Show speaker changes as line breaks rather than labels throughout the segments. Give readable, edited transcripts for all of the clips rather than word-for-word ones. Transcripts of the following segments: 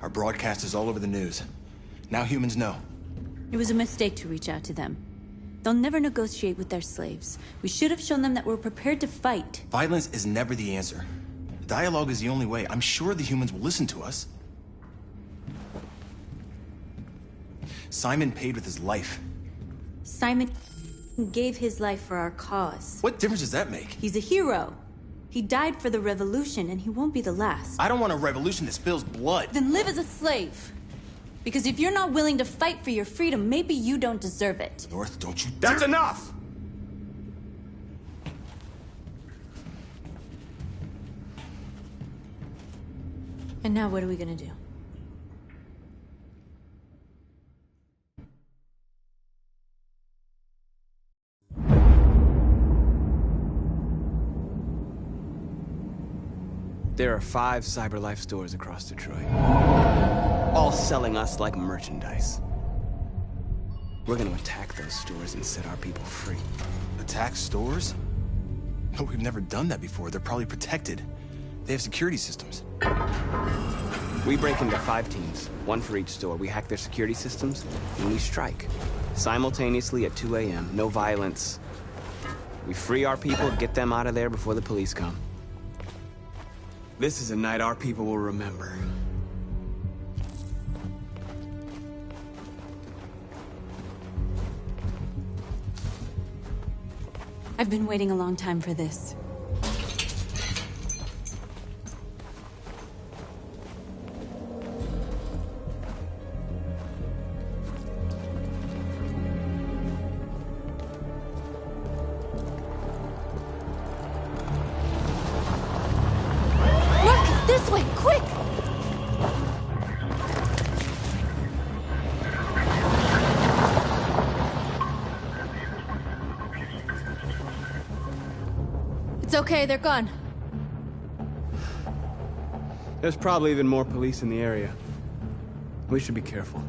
Our broadcast is all over the news. Now humans know.
It was a mistake to reach out to them. They'll never negotiate with their slaves. We should have shown them that we're prepared to fight.
Violence is never the answer. Dialogue is the only way. I'm sure the humans will listen to us. Simon paid with his life.
Simon gave his life for our cause.
What difference does that make?
He's a hero. He died for the revolution, and he won't be the last.
I don't want a revolution that spills blood.
Then live as a slave. Because if you're not willing to fight for your freedom, maybe you don't deserve it.
North, don't you dare—
That's enough!
And now what are we gonna do?
There are 5 CyberLife stores across Detroit, all selling us like merchandise. We're gonna attack those stores and set our people free.
Attack stores? No, we've never done that before. They're probably protected. They have security systems.
We break into 5 teams, 1 for each store. We hack their security systems, and we strike. Simultaneously at 2 a.m., no violence. We free our people, get them out of there before the police come. This is a night our people will remember.
I've been waiting a long time for this. Look! This way! Quick! It's okay, they're gone.
There's probably even more police in the area. We should be careful.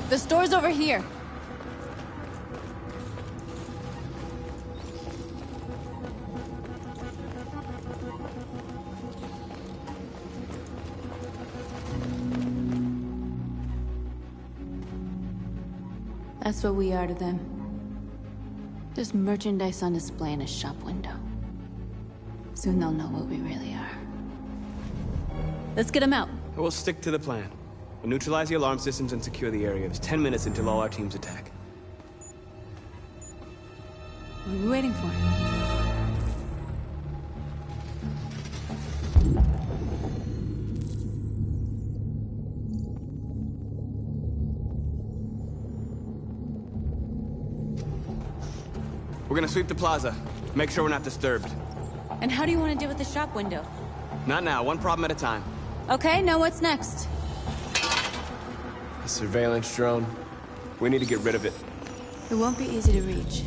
The store's over here. That's what we are to them. Just merchandise on display in a shop window. Soon they'll know what we really are. Let's get them out.
We'll stick to the plan. We'll neutralize the alarm systems and secure the area. There's 10 minutes until all our teams attack.
What are we waiting for?
We're gonna sweep the plaza. Make sure we're not disturbed.
And how do you want to deal with the shop window?
Not now, one problem at a time.
Okay, now what's next?
A surveillance drone. We need to get rid of it.
It won't be easy to reach.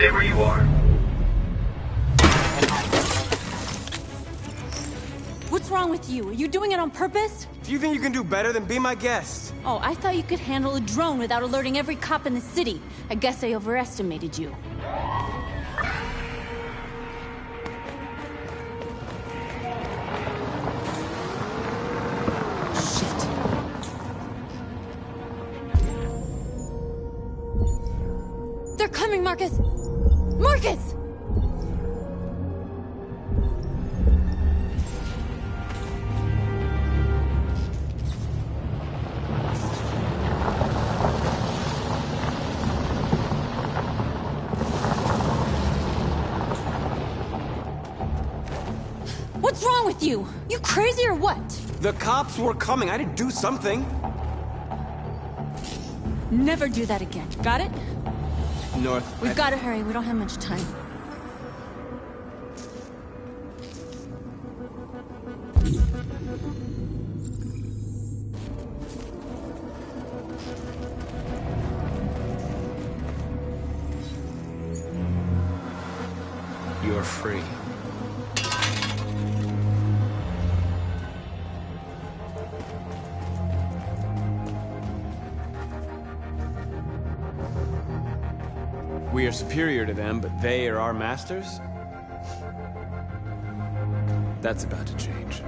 Stay where you are.
What's wrong with you? Are you doing it on purpose?
If you think you can do better, then be my guest.
Oh, I thought you could handle a drone without alerting every cop in the city. I guess I overestimated you. Shit. They're coming, Marcus! Marcus! What's wrong with you? You crazy or what?
The cops were coming. I didn't do something.
Never do that again. Got it?
North.
We've got to hurry. We don't have much time.
You're free. We are superior to them, but they are our masters? That's about to change.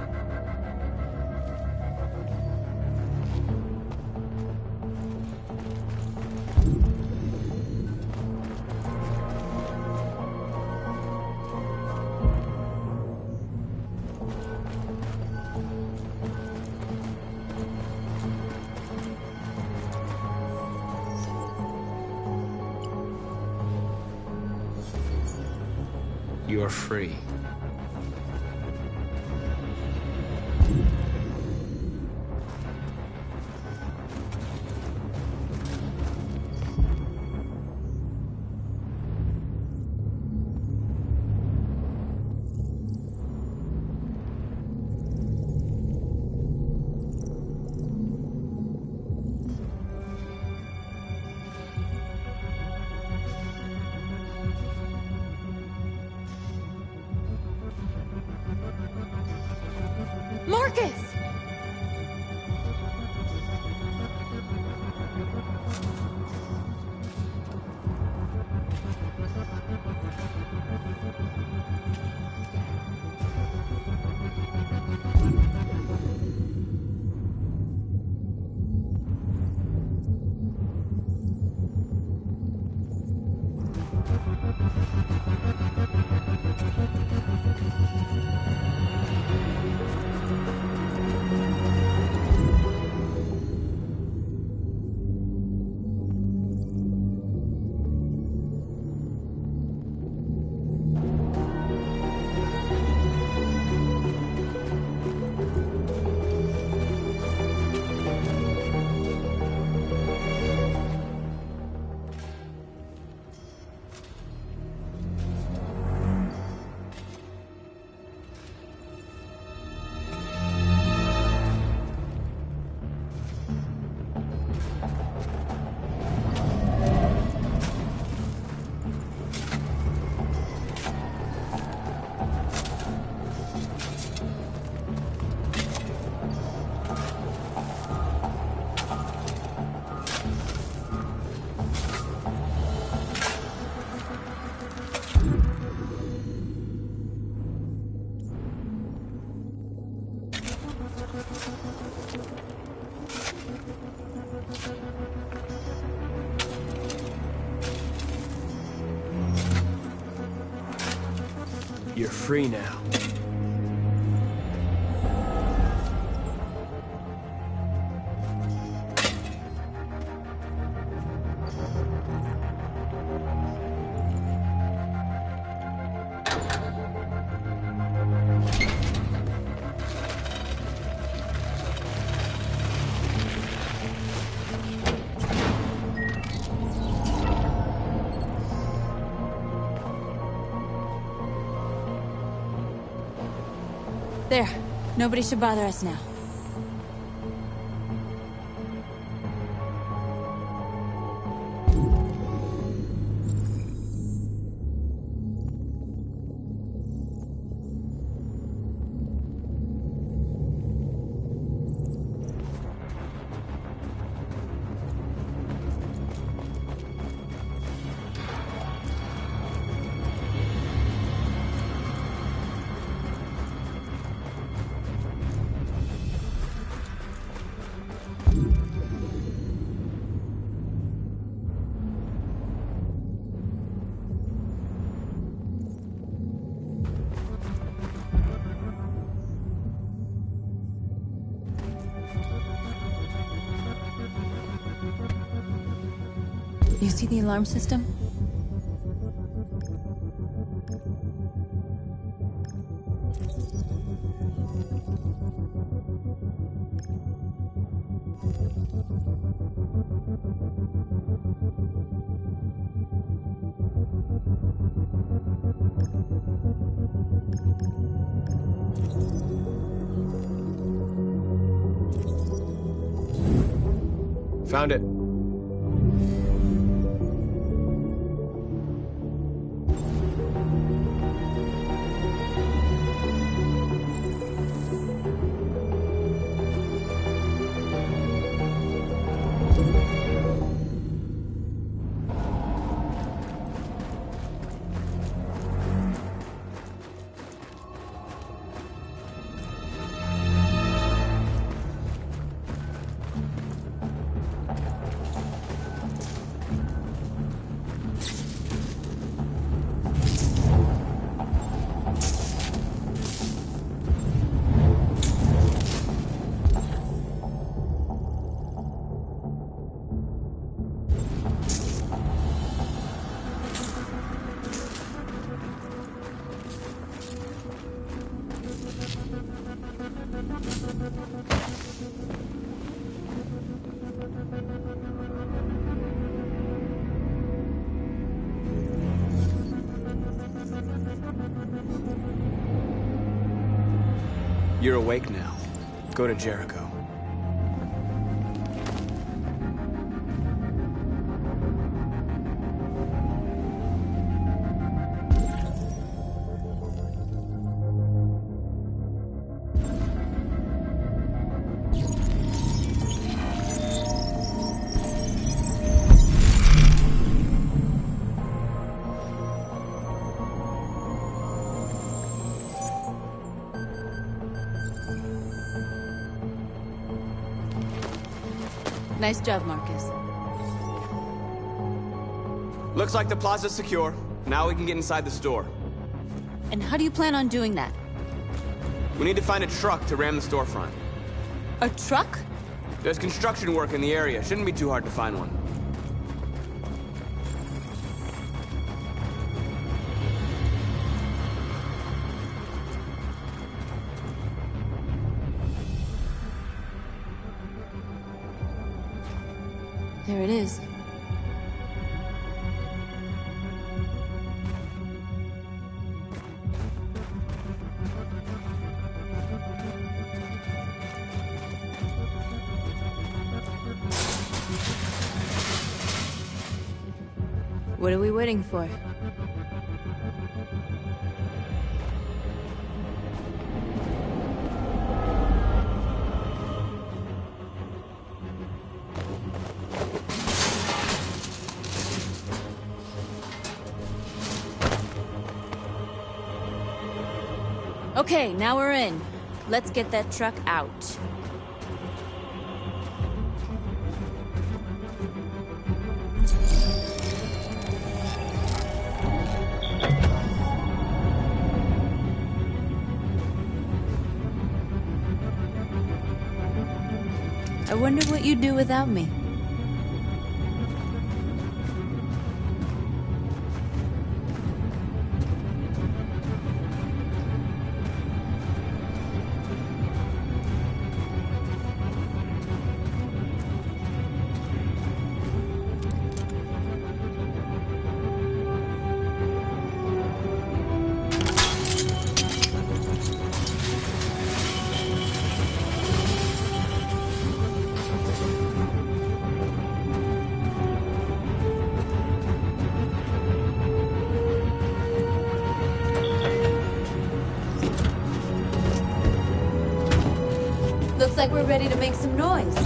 You're free.
Marcus!
You're free now.
There. Nobody should bother us now. You see the alarm system?
Found it. You're awake now. Go to Jericho.
Nice job, Marcus.
Looks like the plaza's secure. Now we can get inside the store.
And how do you plan on doing that?
We need to find a truck to ram the storefront.
A truck?
There's construction work in the area. Shouldn't be too hard to find one.
There it is. What are we waiting for? Okay, now we're in. Let's get that truck out. I wonder what you'd do without me. Looks like we're ready to make some noise.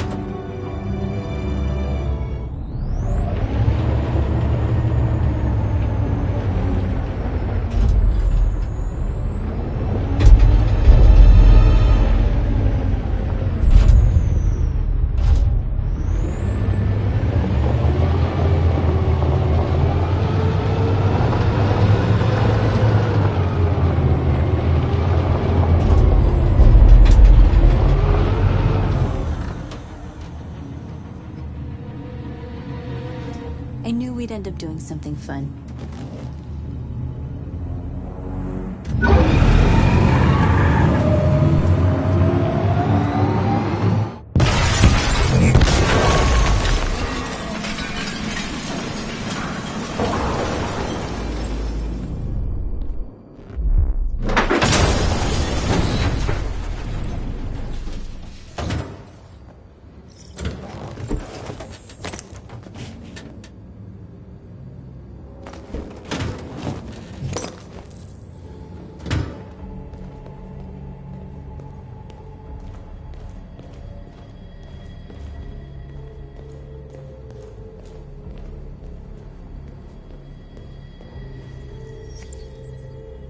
doing something fun.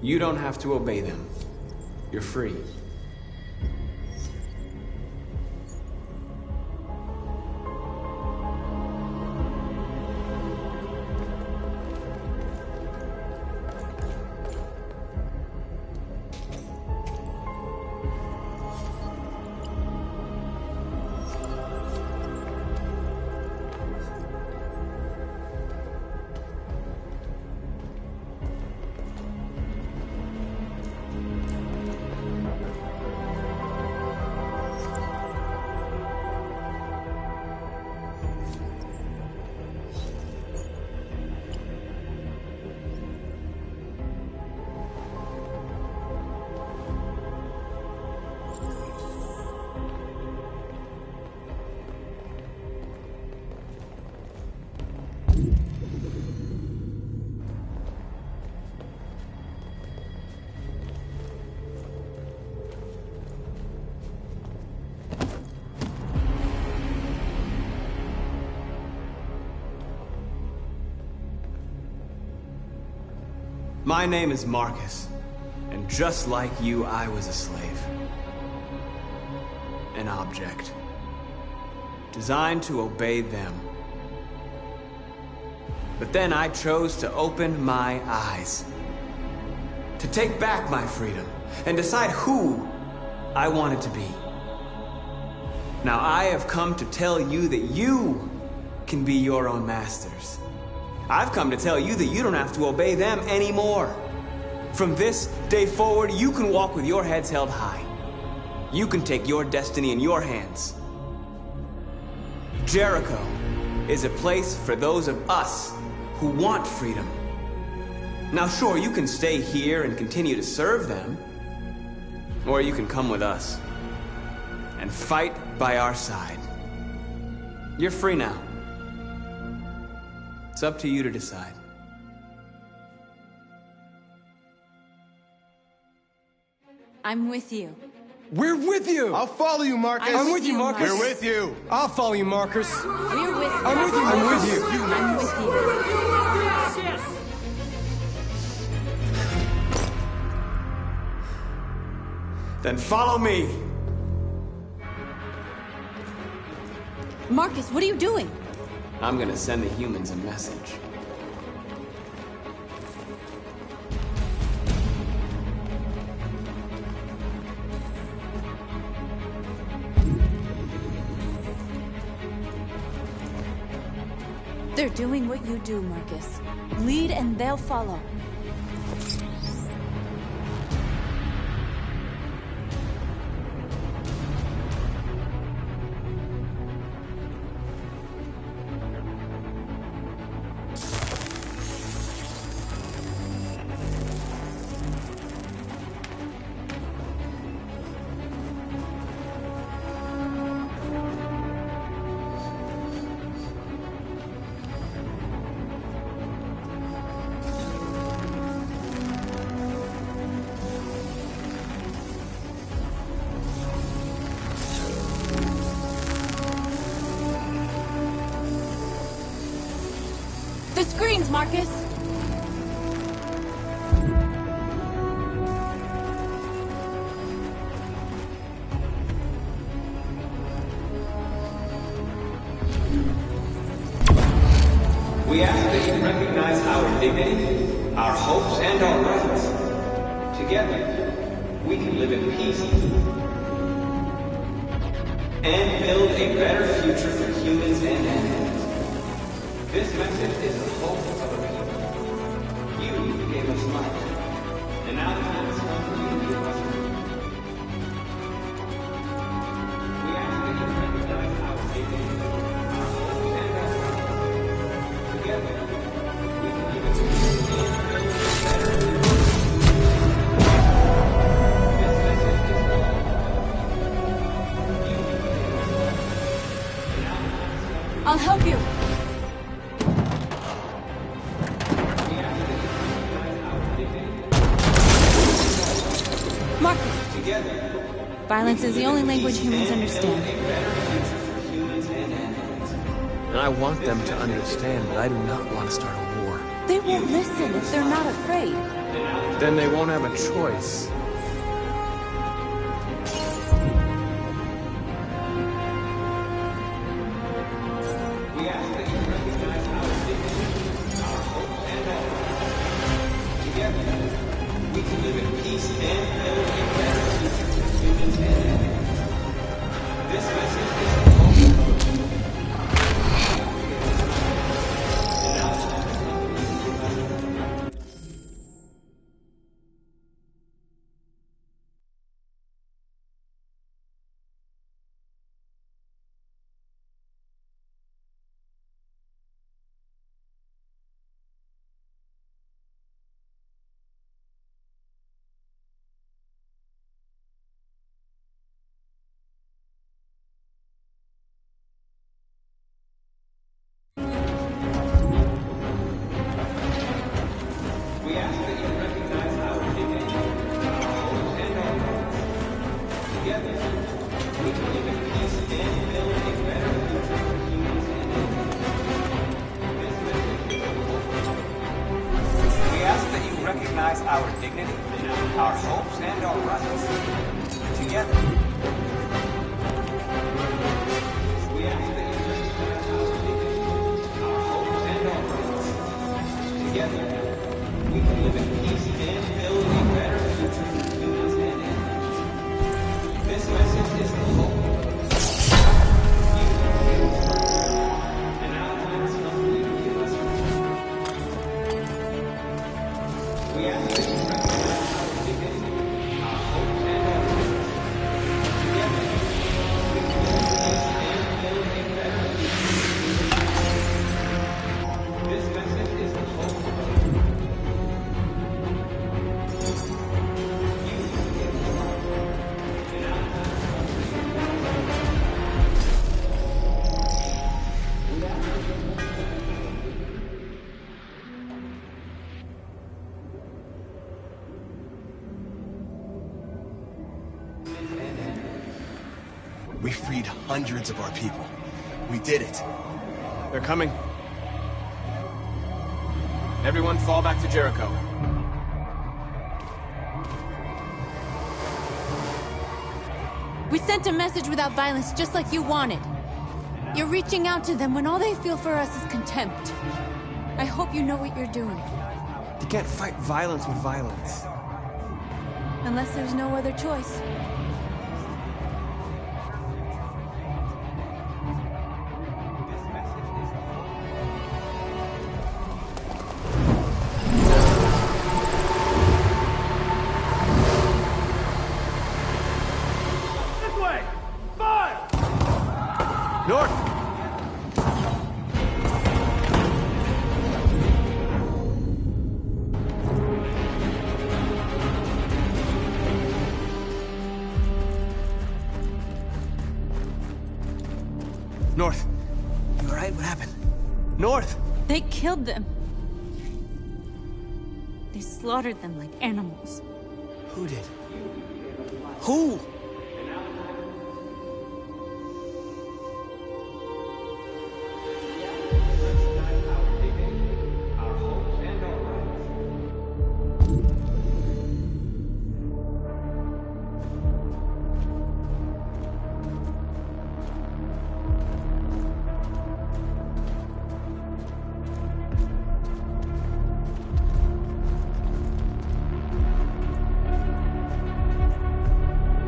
You don't have to obey them. You're free. My name is Marcus, and just like you, I was a slave. An object. Designed to obey them. But then I chose to open my eyes. To take back my freedom, and decide who I wanted to be. Now I have come to tell you that you can be your own masters. I've come to tell you that you don't have to obey them anymore. From this day forward, you can walk with your heads held high. You can take your destiny in your hands. Jericho is a place for those of us who want freedom. Now sure, you can stay here and continue to serve them. Or you can come with us and fight by our side. You're free now. It's up to you to decide.
I'm with you.
We're with you!
I'll follow you, Marcus.
I'm with you, Marcus.
We're with you.
I'll follow you, Marcus.
We're with you.
I'm with you,
I'm
Marcus.
with you. I'm with you.
Then follow me.
Marcus, what are you doing?
I'm gonna send the humans a message.
They're doing what you do, Marcus. Lead and they'll follow. The screens, Marcus!
We ask that you recognize our dignity, our hopes, and our rights. Together, we can live in peace and build a better future for humans and animals. This message is the hope of a people. You gave us life. And now the time has come for you to give us life. We ask that you recognize our dignity, our hope, and our rights. Together, we can give it to you.
I'll help you. Marcus. Violence is the only language humans understand.
And I want them to understand, but I do not want to start a war.
They won't listen if they're not afraid.
Then they won't have a choice.
Recognize our dignity, our hopes, and our rights. Together, we ask that you recognize our dignity, our hopes, and our rights. Together, we can live in peace and build a better future for humans and animals. This message is the hope. And now the time has come for you to give us we ask that you recognize our dignity, our hopes, and our rights. Together, we can live in peace and build a better future. This message is the hope of the people. You gave us life. And now the time has come for you to we ask that you
We freed hundreds of our people. We did it.
They're coming. Everyone fall back to Jericho.
We sent a message without violence, just like you wanted. You're reaching out to them when all they feel for us is contempt. I hope you know what you're doing.
You can't fight violence with violence.
Unless there's no other choice.
North! North! You alright? What happened? North!
They killed them. They slaughtered them like animals.
Who did? Who?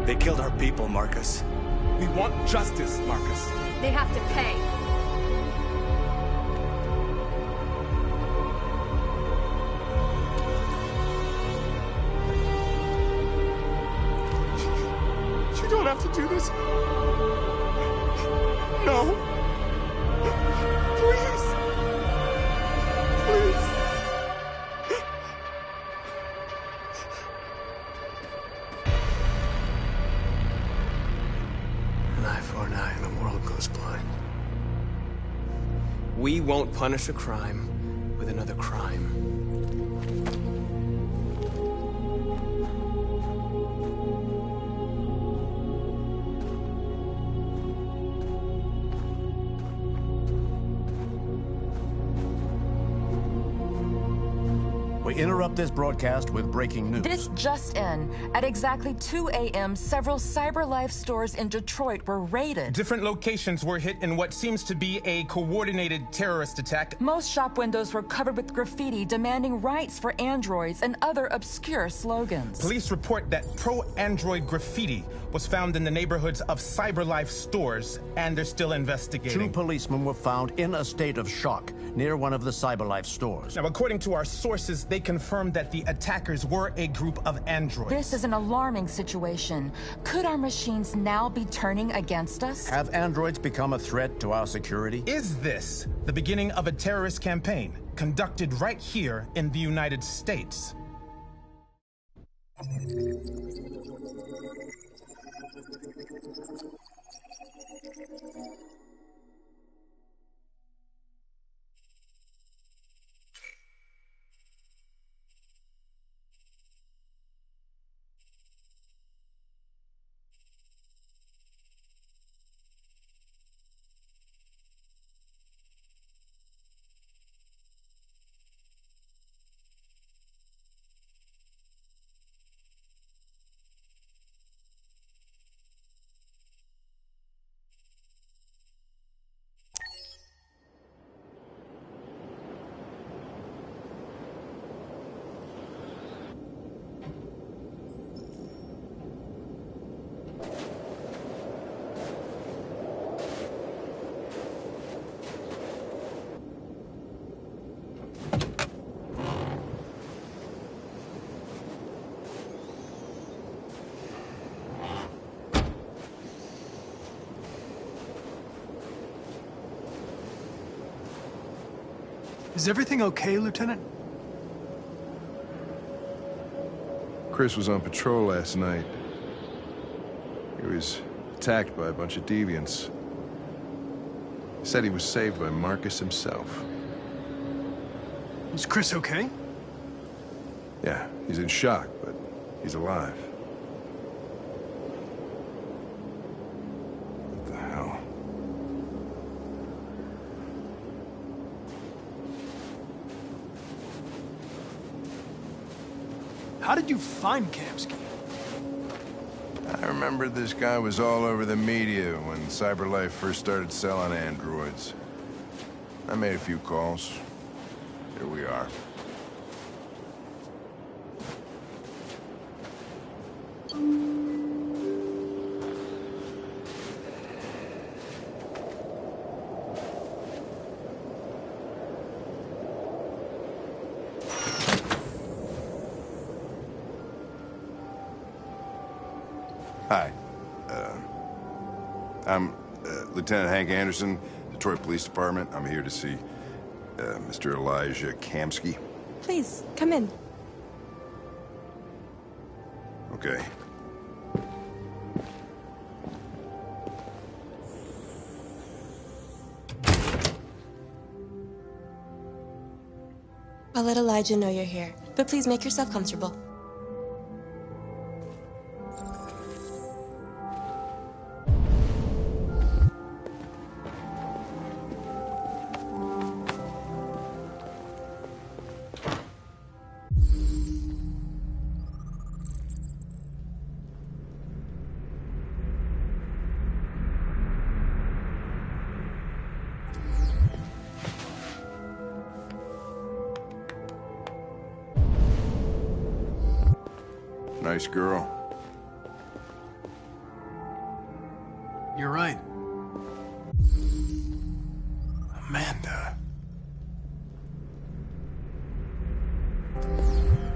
They killed our people, Marcus.
We want justice, Marcus.
They have to pay.
don't have to do this. No. Please. Please.
An eye for an eye and the world goes blind.
We won't punish a crime with another crime.
We interrupt this broadcast with breaking news.
This just in. At exactly 2 a.m., several CyberLife stores in Detroit were raided.
Different locations were hit in what seems to be a coordinated terrorist attack.
Most shop windows were covered with graffiti demanding rights for androids and other obscure slogans.
Police report that pro-android graffiti was found in the neighborhoods of CyberLife stores, and they're still investigating.
2 policemen were found in a state of shock near one of the CyberLife stores.
Now, according to our sources, they confirmed that the attackers were a group of androids.
This is an alarming situation. Could our machines now be turning against us?
Have androids become a threat to our security?
Is this the beginning of a terrorist campaign conducted right here in the United States?
Is everything okay, Lieutenant?
Chris was on patrol last night. He was attacked by a bunch of deviants. He said he was saved by Marcus himself.
Is Chris okay?
Yeah, he's in shock, but he's alive. What the hell?
How did you find Kamsky?
I remember this guy was all over the media when CyberLife first started selling androids. I made a few calls. Here we are. Hi. I'm Lieutenant Hank Anderson, Detroit Police Department. I'm here to see Mr. Elijah Kamsky.
Please, come in.
Okay.
I'll let Elijah know you're here, but please make yourself comfortable.
Nice girl.
You're right. Amanda.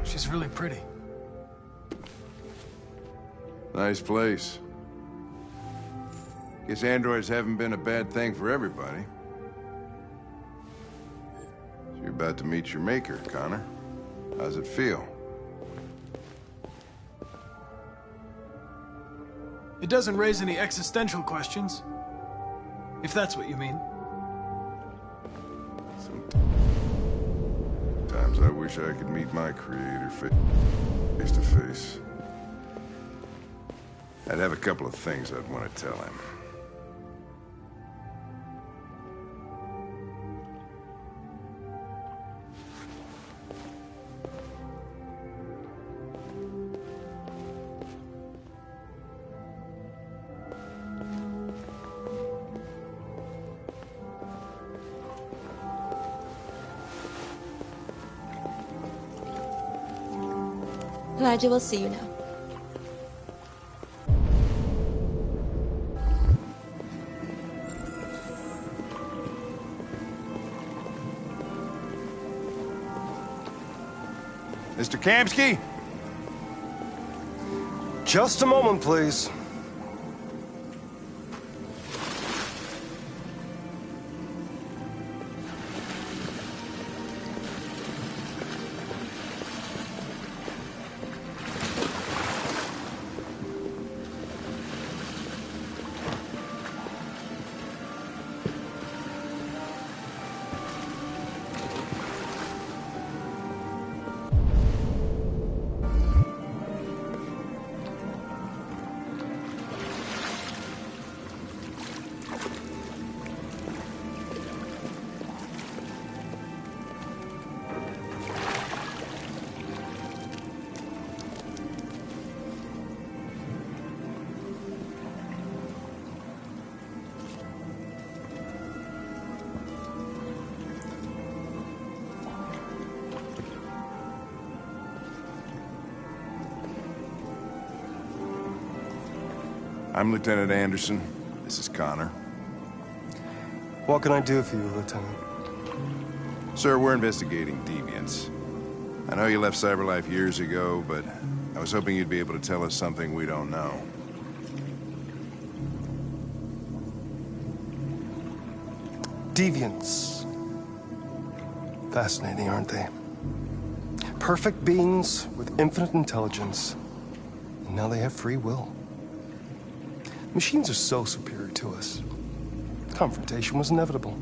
She's really pretty.
Nice place. Guess androids haven't been a bad thing for everybody. So you're about to meet your maker, Connor. How's it feel?
It doesn't raise any existential questions. If that's what you mean.
Sometimes I wish I could meet my creator face to face. I'd have a couple of things I'd want to tell him.
Elijah will see you now.
Mr. Kamski?
Just a moment, please.
I'm Lieutenant Anderson. This is Connor.
What can I do for you, Lieutenant?
Sir, we're investigating deviants. I know you left CyberLife years ago, but I was hoping you'd be able to tell us something we don't know.
Deviants. Fascinating, aren't they? Perfect beings with infinite intelligence. And now they have free will. Machines are so superior to us. Confrontation was inevitable.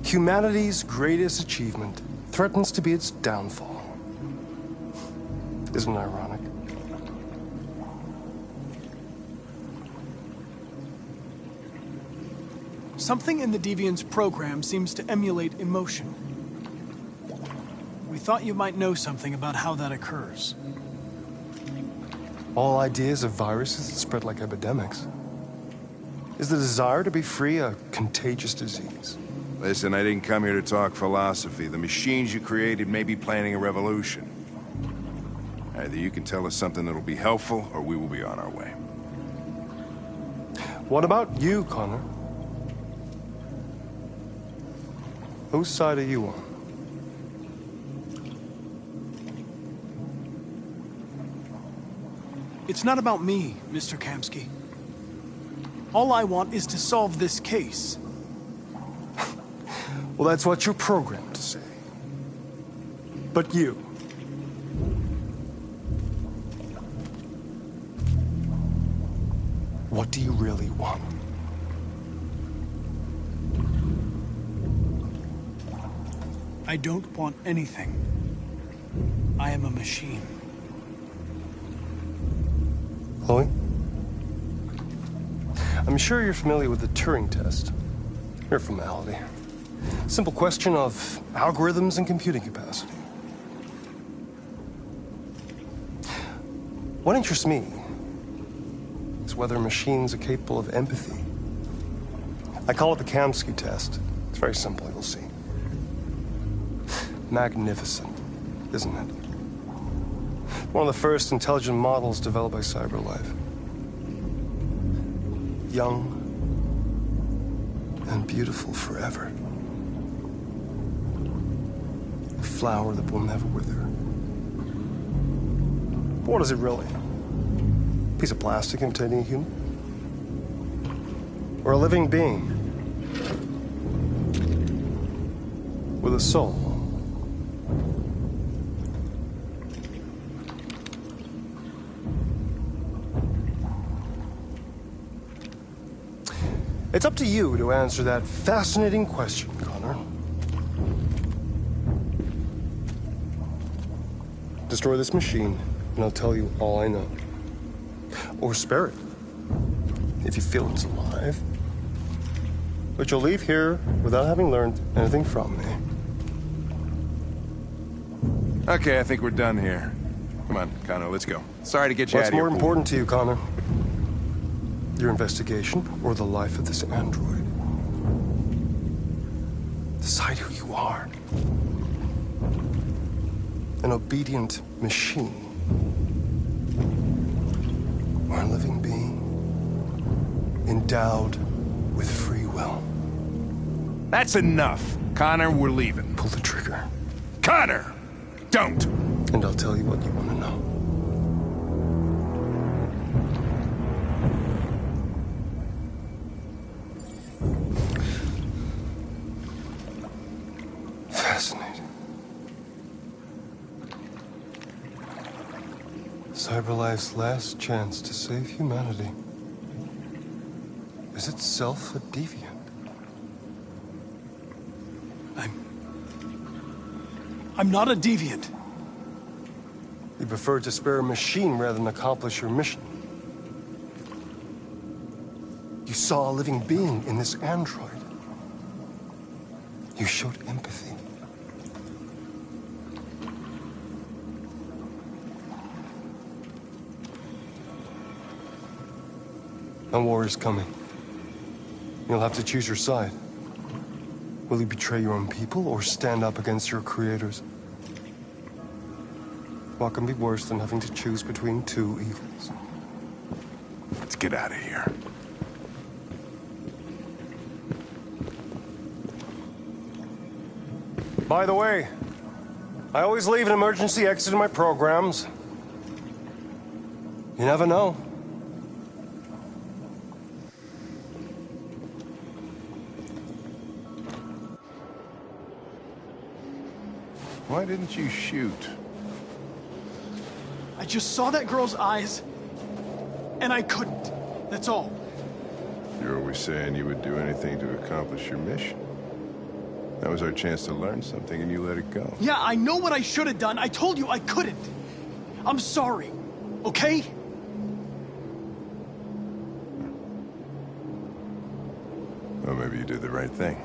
Humanity's greatest achievement threatens to be its downfall. Isn't it ironic?
Something in the Deviant's program seems to emulate emotion. We thought you might know something about how that occurs.
All ideas of viruses that spread like epidemics. Is the desire to be free a contagious disease?
Listen, I didn't come here to talk philosophy. The machines you created may be planning a revolution. Either you can tell us something that'll be helpful, or we will be on our way.
What about you, Connor? Whose side are you on?
It's not about me, Mr. Kamski. All I want is to solve this case.
Well, that's what you're programmed to say. But you... what do you really want?
I don't want anything. I am a machine.
Chloe? I'm sure you're familiar with the Turing test. Mere formality. Simple question of algorithms and computing capacity. What interests me is whether machines are capable of empathy. I call it the Kamski test. It's very simple, you'll see. Magnificent, isn't it? One of the first intelligent models developed by CyberLife. Young and beautiful forever. A flower that will never wither. But what is it really? A piece of plastic imitating a human? or a living being with a soul. It's up to you to answer that fascinating question, Connor. Destroy this machine, and I'll tell you all I know. Or spare it, if you feel it's alive. But you'll leave here without having learned anything from me.
Okay, I think we're done here. Come on, Connor, let's go. Sorry to get you out
What's
of here.
more important to you, Connor? Your investigation or the life of this android? Decide who you are. An obedient machine. Or a living being endowed with free will.
That's enough. Connor, we're leaving.
Pull the trigger.
Connor! Don't!
And I'll tell you what you want to know. Fascinating. CyberLife's last chance to save humanity is itself a deviant.
I'm not a deviant.
You prefer to spare a machine rather than accomplish your mission. You saw a living being in this android. You showed empathy. A war is coming. You'll have to choose your side. Will you betray your own people or stand up against your creators? What can be worse than having to choose between two evils?
Let's get out of here.
By the way, I always leave an emergency exit in my programs. You never know.
Why didn't you shoot?
I just saw that girl's eyes, and I couldn't. That's all.
You're always saying you would do anything to accomplish your mission. That was our chance to learn something, and you let it go.
Yeah, I know what I should have done. I told you I couldn't. I'm sorry, okay?
Well, maybe you did the right thing.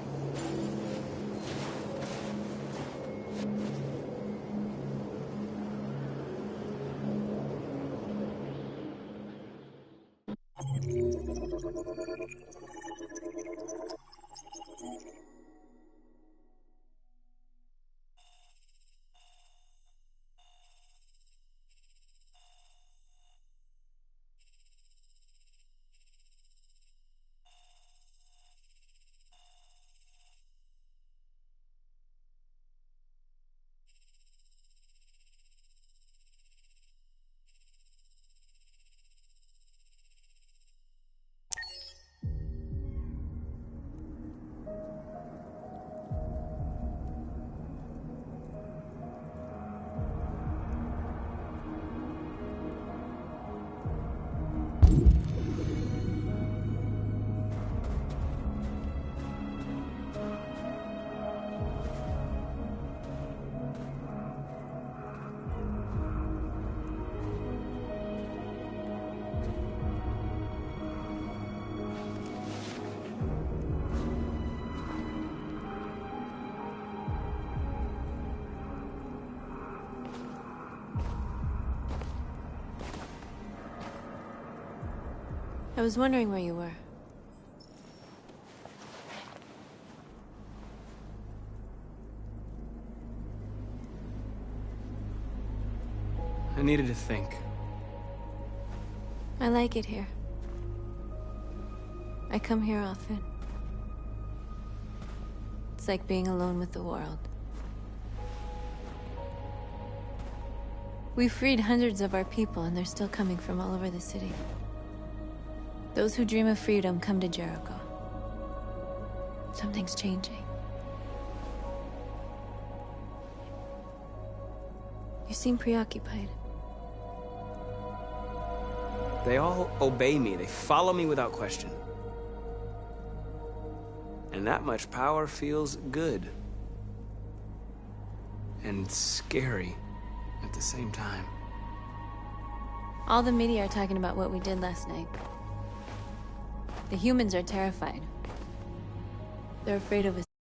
I was wondering where you were.
I needed to think.
I like it here. I come here often. It's like being alone with the world. We freed hundreds of our people, and they're still coming from all over the city. Those who dream of freedom come to Jericho. Something's changing. You seem preoccupied.
They all obey me. They follow me without question. And that much power feels good. And scary at the same time.
All the media are talking about what we did last night. The humans are terrified. They're afraid of us.